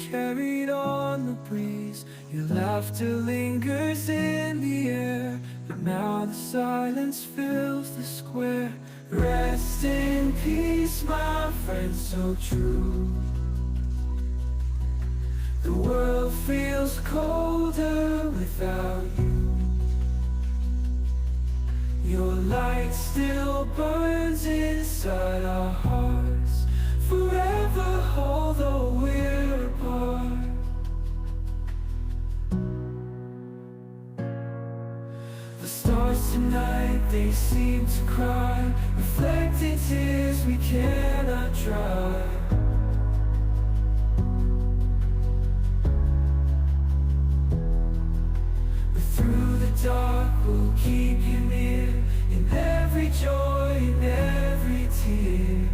carried on the breeze. Your laughter lingers in the air, but now the silence fills the square. Rest in peace, my friend, so true. The world feels colder without you. Your light still burns inside our hearts, forever although we're apart. The stars tonight, they seem to cry, reflecting tears we cannot dry. But through the dark we'll keep you near, in every joy, in every tear.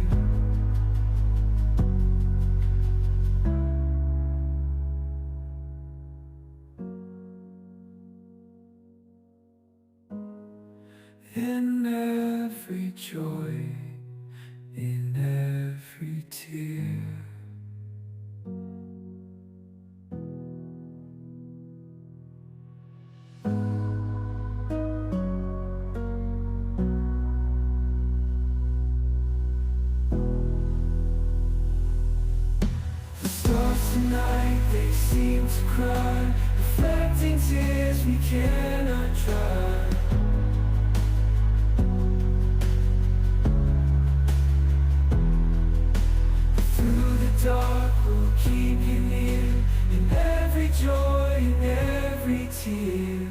In every joy, in every tear. The stars tonight, they seem to cry, reflecting tears we cannot dry. Dark will keep you near, in every joy, in every tear.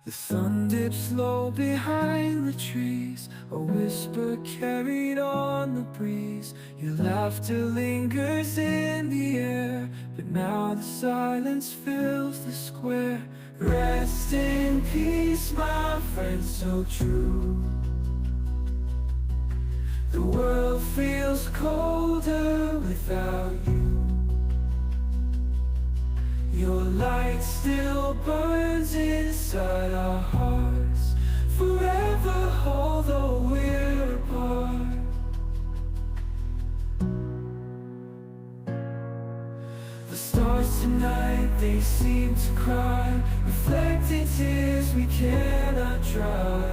The sun dips low behind the trees, a whisper carried on the breeze. Your laughter lingers in the air, but now the silence fills the square. Rest in peace, my friend, so true. The world feels colder without you. Your light still burns inside our hearts, forever although we're apart. The stars tonight, they seem to cry, reflecting tears we cannot dry.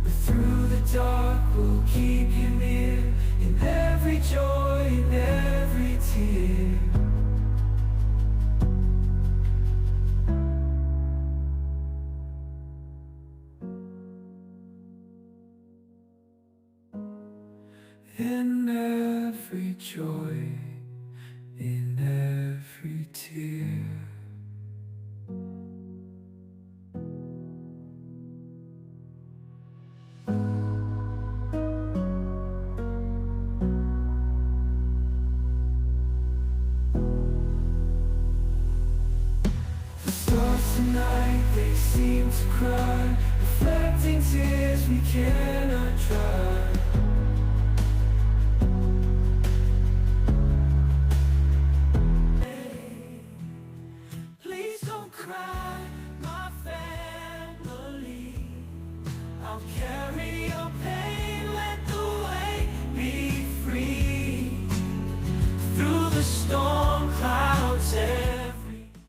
But through the dark we'll keep you near, in every joy, in every tear. joy in every tear. The stars tonight, they seem to cry, reflecting tears we cannot dry. Please don't cry, my family. I'll carry your pain, let the way be free. Through the storm